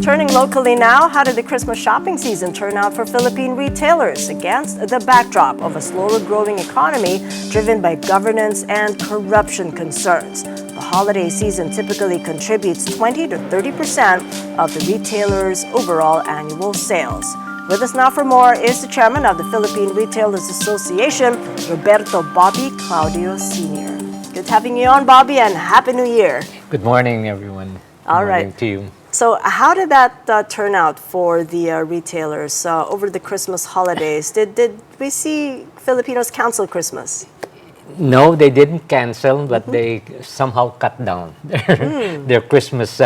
Turning locally now, how did the Christmas shopping season turn out for Philippine retailers against the backdrop of a slower growing economy driven by governance and corruption concerns? The holiday season typically contributes 20 to 30% of the retailer's overall annual sales. With us now for more is the chairman of the Philippine Retailers Association, Roberto Bobby Claudio Sr. Good having you on, Bobby, and Happy New Year. Good morning, everyone. Good All right. morning to you. So how did that turn out for the retailers over the Christmas holidays? Did we see Filipinos cancel Christmas? No, they didn't cancel, but they somehow cut down their Christmas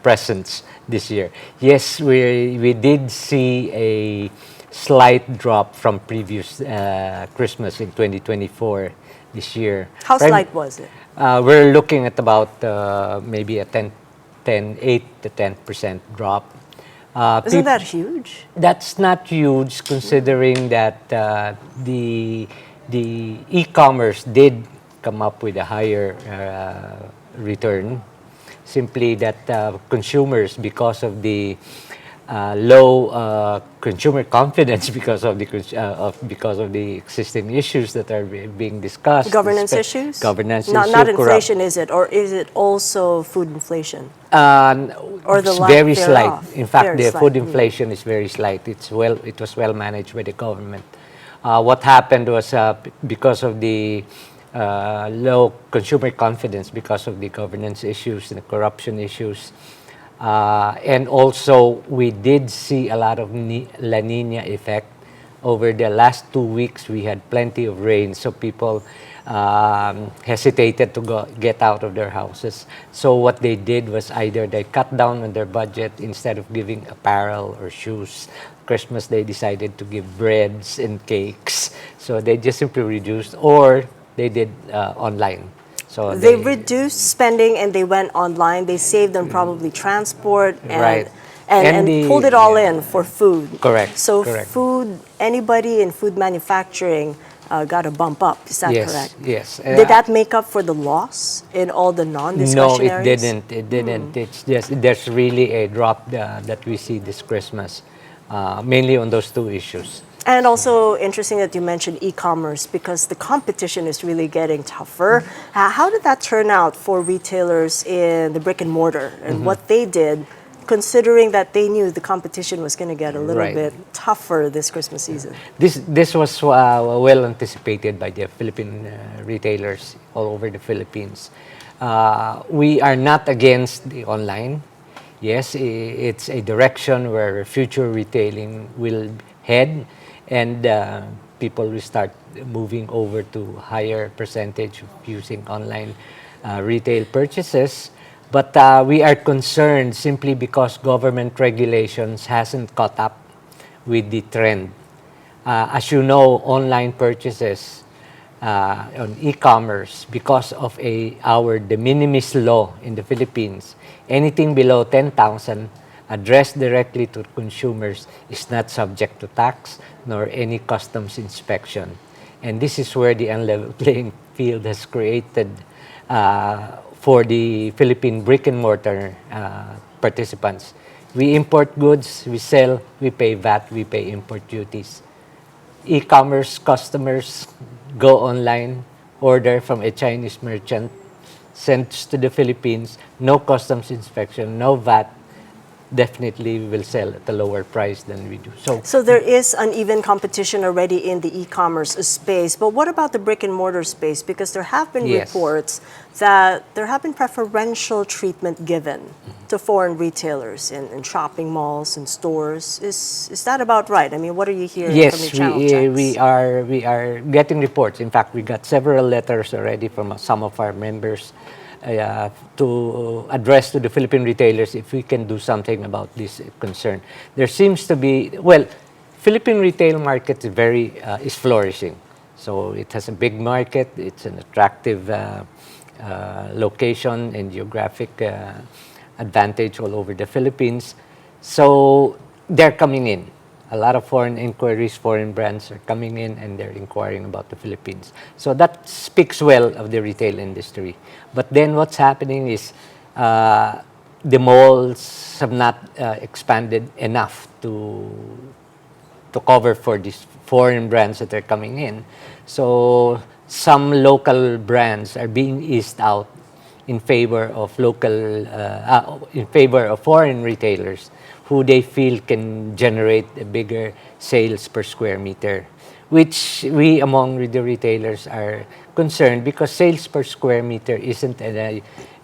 presents this year. Yes, we did see a slight drop from previous Christmas in 2024 this year. How slight was it? We're looking at about maybe a 8 to 10% drop. Isn't that huge? That's not huge, considering that the e-commerce did come up with a higher return. Simply that consumers, because of the low consumer confidence, because of the existing issues that are being discussed. Governance issues? Governance issues. Not inflation, is it? Or is it also food inflation? Or the very slight. In fact, very the slight. food inflation is very slight. It was well managed by the government. What happened was because of the low consumer confidence, because of the governance issues and the corruption issues. And also, we did see a lot of La Nina effect. Over the last 2 weeks, we had plenty of rain, so people hesitated to get out of their houses. So what they did was either they cut down on their budget. Instead of giving apparel or shoes, Christmas they decided to give breads and cakes. So they just simply reduced, or they did online. So they reduced spending and they went online. They saved on probably transport and Right. and the- pulled it all in for food. Correct. So correct. food, anybody in food manufacturing got a bump up. Is that Yes, correct? yes. Did that make up for the loss in all the No, non-discretionaries? it didn't. It didn't. It's just there's really a drop that we see this Christmas, mainly on those two issues. And also interesting that you mentioned e-commerce, because the competition is really getting tougher. How did that turn out for retailers in the brick and mortar and what they did, considering that they knew the competition was going to get a little Right. bit tougher this Christmas season? This was well anticipated by the Philippine retailers all over the Philippines. We are not against the online. Yes, it's a direction where future retailing will head, and people will start moving over to higher percentage of using online retail purchases. But we are concerned simply because government regulations hasn't caught up with the trend. As you know, online purchases on e-commerce, because of our de minimis law in the Philippines, anything below 10,000 addressed directly to consumers is not subject to tax nor any customs inspection. And this is where the unlevel playing field has created for the Philippine brick and mortar participants. We import goods, we sell, we pay VAT, we pay import duties. E-commerce customers go online, order from a Chinese merchant, sends to the Philippines, no customs inspection, no VAT, definitely will sell at a lower price than we do. So there is uneven competition already in the e-commerce space, but what about the brick and mortar space? Because there have been Yes. reports that there have been preferential treatment given to foreign retailers in shopping malls and stores. Is that about right? I mean, what are you hearing from your Yes, channel checks? we are getting reports. In fact, we got several letters already from some of our members to address to the Philippine retailers if we can do something about this concern. There seems to be, Philippine retail market is flourishing. So it has a big market. It's an attractive location and geographic advantage all over the Philippines. So they're coming in. A lot of foreign inquiries, foreign brands are coming in and they're inquiring about the Philippines. So that speaks well of the retail industry. But then what's happening is the malls have not expanded enough to cover for these foreign brands that are coming in. So some local brands are being eased out in favor of in favor of foreign retailers who they feel can generate a bigger sales per square meter, which we among the retailers are concerned because sales per square meter isn't a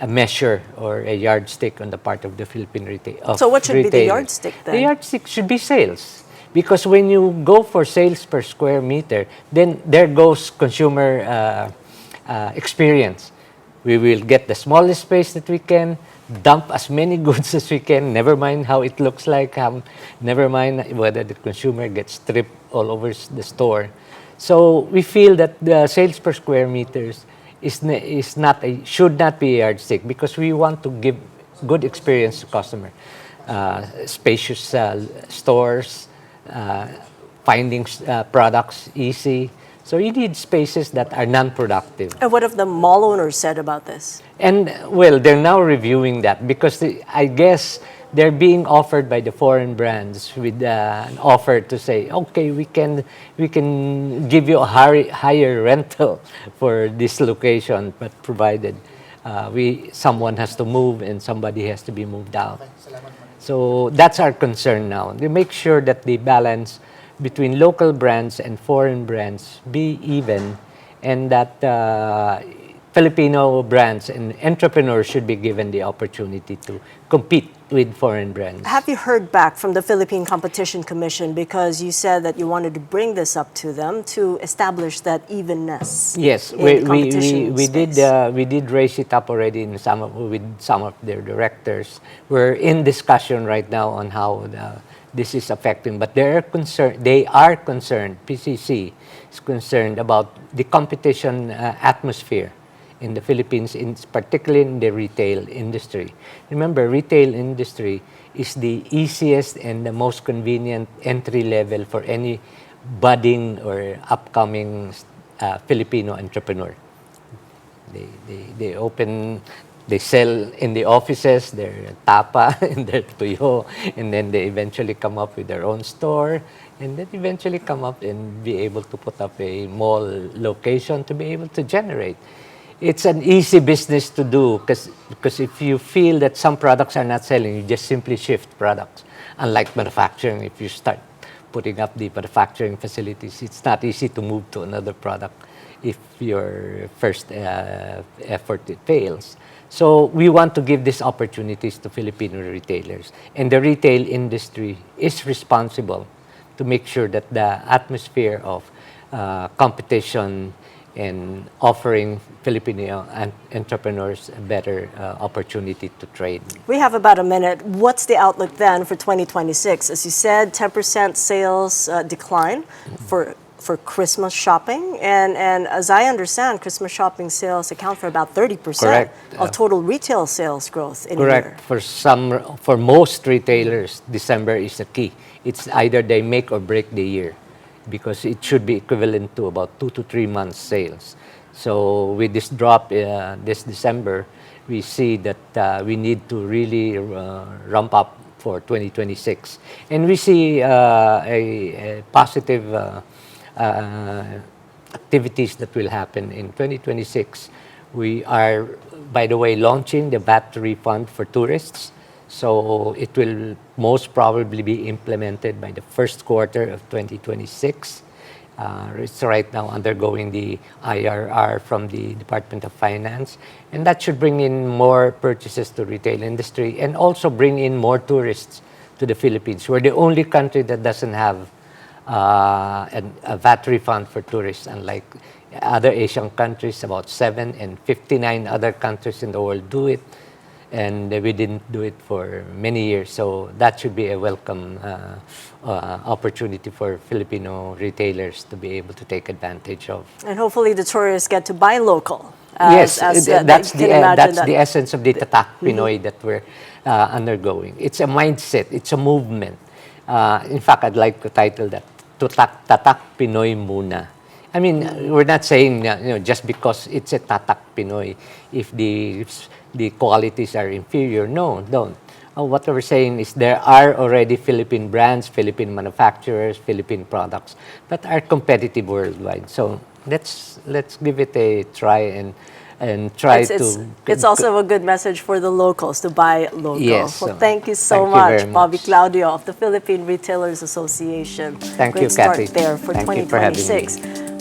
measure or a yardstick on the part of the Philippine retail. So what should be the retailers. yardstick then? The yardstick should be sales. Because when you go for sales per square meter, then there goes consumer experience. We will get the smallest space that we can, dump as many goods as we can, never mind how it looks like, never mind whether the consumer gets stripped all over the store. So we feel that the sales per square meters should not be a yardstick because we want to give good experience to customer. Spacious stores, finding products easy. So you need spaces that are non-productive. And what have the mall owners said about this? And well, they're now reviewing that because I guess they're being offered by the foreign brands with an offer to say, okay, we can give you a higher rental for this location, but provided someone has to move and somebody has to be moved out. So that's our concern now. They make sure that the balance between local brands and foreign brands be even, and that Filipino brands and entrepreneurs should be given the opportunity to compete with foreign brands. Have you heard back from the Philippine Competition Commission, because you said that you wanted to bring this up to them to establish that evenness? Yes, in the competition we space? we did raise it up already with some of their directors. We're in discussion right now on how this is affecting, but they are concerned. PCC is concerned about the competition atmosphere in the Philippines, particularly in the retail industry. Remember, retail industry is the easiest and the most convenient entry level for any budding or upcoming Filipino entrepreneur. They sell in the offices, their tapa and their tuyo, and then they eventually come up with their own store, and then eventually come up and be able to put up a mall location to be able to generate. It's an easy business to do because if you feel that some products are not selling, you just simply shift products. Unlike manufacturing, if you start putting up the manufacturing facilities, it's not easy to move to another product if your first effort fails. So we want to give these opportunities to Filipino retailers. And the retail industry is responsible to make sure that the atmosphere of competition and offering Filipino entrepreneurs a better opportunity to trade. We have about a minute. What's the outlook then for 2026? As you said, 10% sales decline for Christmas shopping, and as I understand, Christmas shopping sales account for about 30% Correct. of total retail sales growth in a year. Correct. For most retailers, December is the key. It's either they make or break the year, because it should be equivalent to about 2 to 3 months sales. So with this drop this December, we see that we need to really ramp up for 2026. And we see a positive activities that will happen in 2026. We are, by the way, launching the VAT refund for tourists. So it will most probably be implemented by the first quarter of 2026. It's right now undergoing the IRR from the Department of Finance. And that should bring in more purchases to retail industry and also bring in more tourists to the Philippines. We're the only country that doesn't have a VAT refund for tourists, unlike other Asian countries. About 7 and 59 other countries in the world do it, and we didn't do it for many years. So that should be a welcome opportunity for Filipino retailers to be able to take advantage of. And hopefully the tourists get to buy local. Yes, that's you can imagine the essence of the Tatak Pinoy that we're undergoing. It's a mindset, it's a movement. In fact, I'd like to title that Tatak Pinoy Muna. I mean, we're not saying just because it's a Tatak Pinoy, if the qualities are inferior. No, don't. What we're saying is there are already Philippine brands, Philippine manufacturers, Philippine products that are competitive worldwide. So let's give it a try and try to. It's also a good message for the locals to buy local. Yes, Well, so thank you so thank you much, very Bobby much. Claudio of the Philippine Retailers Association. Thank Great you, start Kathy. there for Thank you for having me. 2026.